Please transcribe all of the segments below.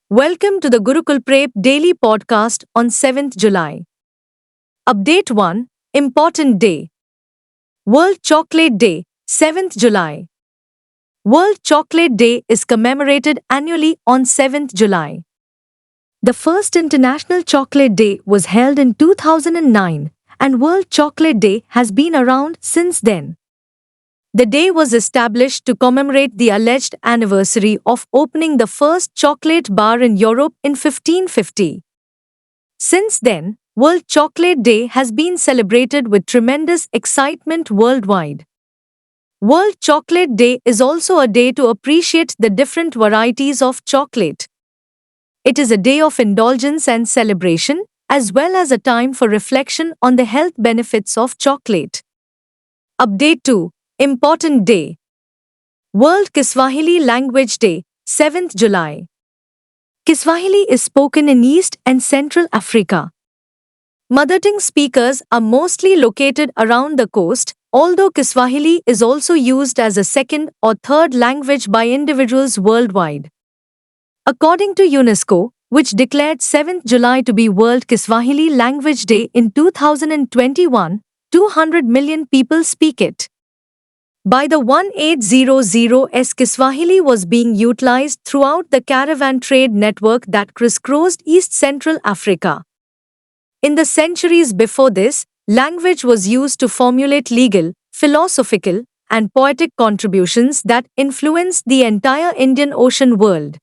Welcome to the Gurukul Prep Daily Podcast on 7th July. Update 1 Important Day World Chocolate Day, 7th July. World Chocolate Day is commemorated annually on 7th July. The first International Chocolate Day was held in 2009, and World Chocolate Day has been around since then. The day was established to commemorate the alleged anniversary of opening the first chocolate bar in Europe in 1550. Since then, World Chocolate Day has been celebrated with tremendous excitement worldwide. World Chocolate Day is also a day to appreciate the different varieties of chocolate. It is a day of indulgence and celebration, as well as a time for reflection on the health benefits of chocolate. Update 2 Important Day World Kiswahili Language Day, 7th July. Kiswahili is spoken in East and Central Africa. Mother tongue speakers are mostly located around the coast, although Kiswahili is also used as a second or third language by individuals worldwide. According to UNESCO, which declared 7th July to be World Kiswahili Language Day in 2021, 200 million people speak it. By the 1800s, Kiswahili was being utilized throughout the caravan trade network that crisscrossed East Central Africa. In the centuries before this, language was used to formulate legal, philosophical, and poetic contributions that influenced the entire Indian Ocean world.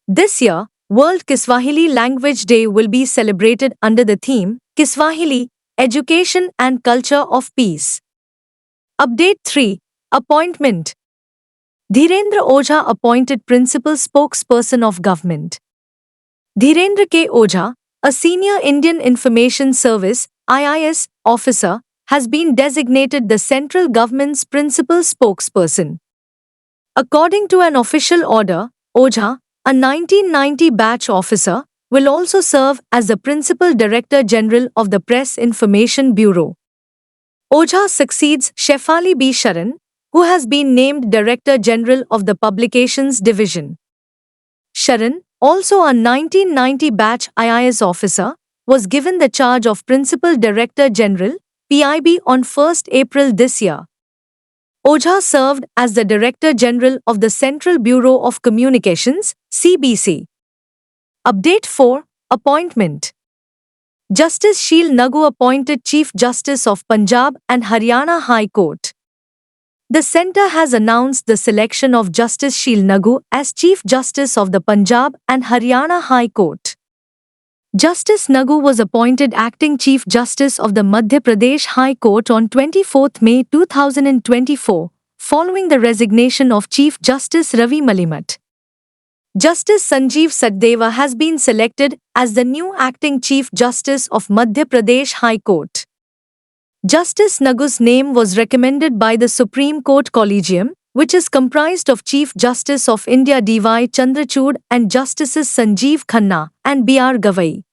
This year, World Kiswahili Language Day will be celebrated under the theme, Kiswahili, Education and Culture of Peace. Update 3 Appointment Dhirendra Ojha appointed Principal Spokesperson of Government. Dhirendra K. Ojha, a senior Indian Information Service (IIS) officer, has been designated the central government's principal spokesperson. According to an official order, Ojha, a 1990 batch officer, will also serve as the Principal Director General of the Press Information Bureau. Ojha succeeds Shefali B. Sharan, who has been named Director General of the Publications Division. Sharan, also a 1990 batch IIS officer, was given the charge of Principal Director General, PIB on 1st April this year. Ojha served as the Director General of the Central Bureau of Communications, CBC. Update 4 Appointment Justice Sheel Nagu appointed Chief Justice of Punjab and Haryana High Court. The centre has announced the selection of Justice Sheel Nagu as Chief Justice of the Punjab and Haryana High Court. Justice Nagu was appointed Acting Chief Justice of the Madhya Pradesh High Court on 24 May 2024, following the resignation of Chief Justice Ravi Malimat. Justice Sanjeev Sachdeva has been selected as the new Acting Chief Justice of Madhya Pradesh High Court. Justice Nagu's name was recommended by the Supreme Court Collegium, which is comprised of Chief Justice of India D.Y. Chandrachud and Justices Sanjeev Khanna and B.R. Gavai.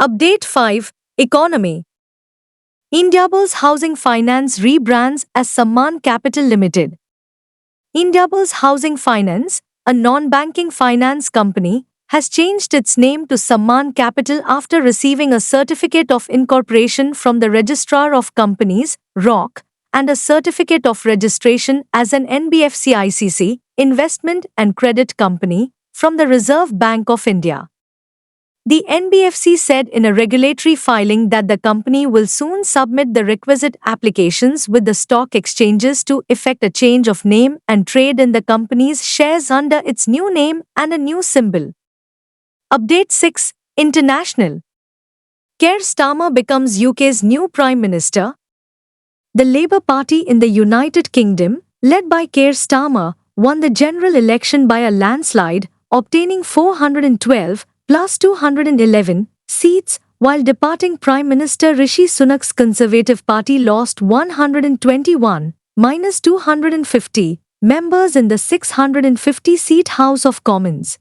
Update 5 Economy Indiabulls Housing Finance rebrands as Sammaan Capital Limited. Indiabulls Housing Finance, a non-banking finance company, has changed its name to Sammaan Capital after receiving a certificate of incorporation from the Registrar of Companies, ROC, and a certificate of registration as an NBFC ICC, Investment and Credit Company, from the Reserve Bank of India. The NBFC said in a regulatory filing that the company will soon submit the requisite applications with the stock exchanges to effect a change of name and trade in the company's shares under its new name and a new symbol. Update 6 International Keir Starmer becomes UK's new Prime Minister. The Labour Party in the United Kingdom, led by Keir Starmer, won the general election by a landslide, obtaining 412 plus 211 seats, while departing Prime Minister Rishi Sunak's Conservative Party lost 121 minus 250 members in the 650-seat House of Commons.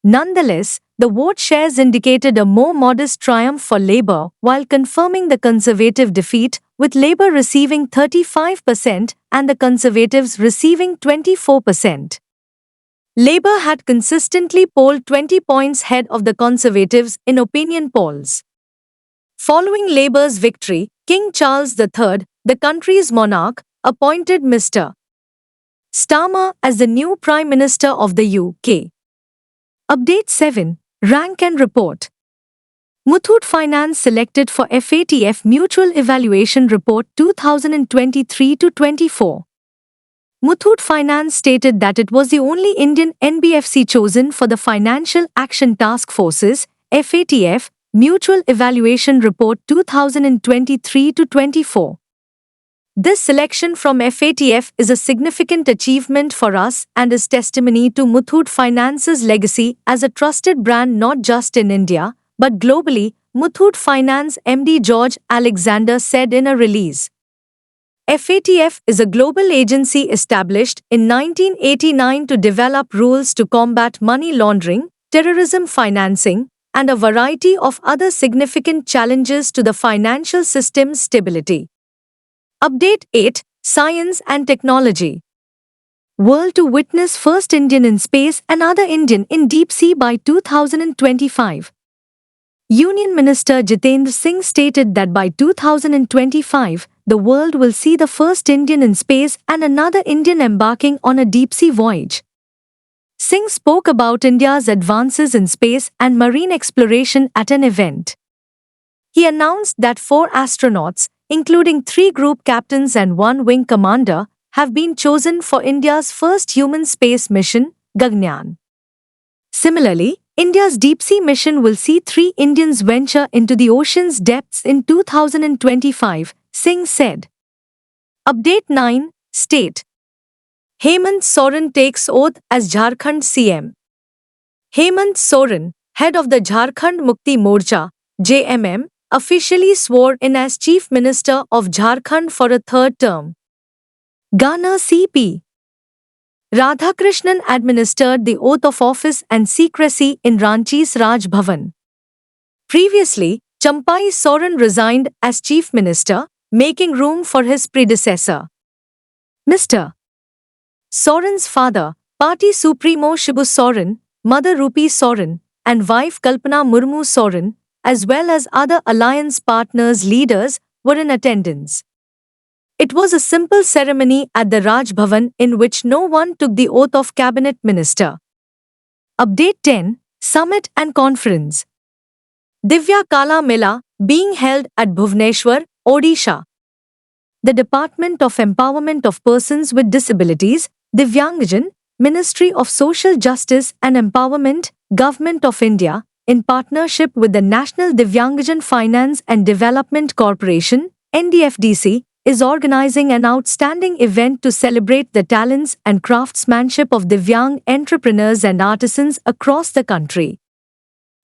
Nonetheless, the vote shares indicated a more modest triumph for Labour, while confirming the Conservative defeat, with Labour receiving 35% and the Conservatives receiving 24%. Labour had consistently polled 20 points ahead of the Conservatives in opinion polls. Following Labour's victory, King Charles III, the country's monarch, appointed Mr. Starmer as the new Prime Minister of the UK. Update 7. Rank and Report. Muthoot Finance selected for FATF Mutual Evaluation Report 2023-24. Muthoot Finance stated that it was the only Indian NBFC chosen for the Financial Action Task Force's FATF Mutual Evaluation Report 2023-24. This selection from FATF is a significant achievement for us and is testimony to Muthoot Finance's legacy as a trusted brand not just in India, but globally, Muthoot Finance MD George Alexander said in a release. FATF is a global agency established in 1989 to develop rules to combat money laundering, terrorism financing, and a variety of other significant challenges to the financial system's stability. Update 8. Science and Technology. World to witness first Indian in space and other Indian in deep sea by 2025. Union Minister Jitendra Singh stated that by 2025, the world will see the first Indian in space and another Indian embarking on a deep-sea voyage. Singh spoke about India's advances in space and marine exploration at an event. He announced that 4 astronauts, including 3 group captains and 1 wing commander, have been chosen for India's first human space mission, Gaganyaan. Similarly, India's deep-sea mission will see 3 Indians venture into the ocean's depths in 2025, Singh said. Update 9. State. Hemant Soren takes oath as Jharkhand CM. Hemant Soren, head of the Jharkhand Mukti Morcha, JMM, officially swore in as Chief Minister of Jharkhand for a 3rd term. Ghana CP. Radhakrishnan administered the oath of office and secrecy in Ranchi's Raj Bhavan. Previously, Champai Soren resigned as Chief Minister, making room for his predecessor. Mr. Soren's father, Party Supremo Shibu Soren, mother Rupi Soren, and wife Kalpana Murmu Soren, as well as other alliance partners' leaders, were in attendance. It was a simple ceremony at the Raj Bhavan in which no one took the oath of cabinet minister. Update 10. Summit and Conference. Divya Kala Mela, being held at Bhubaneswar, Odisha. The Department of Empowerment of Persons with Disabilities, Divyangjan, Ministry of Social Justice and Empowerment, Government of India, in partnership with the National Divyangjan Finance and Development Corporation, NDFDC, is organizing an outstanding event to celebrate the talents and craftsmanship of Divyang entrepreneurs and artisans across the country.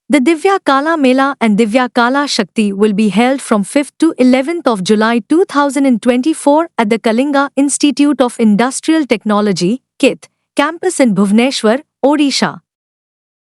The Divya Kala Mela and Divya Kala Shakti will be held from 5th to 11th of July 2024 at the Kalinga Institute of Industrial Technology, KIT, campus in Bhubaneswar, Odisha.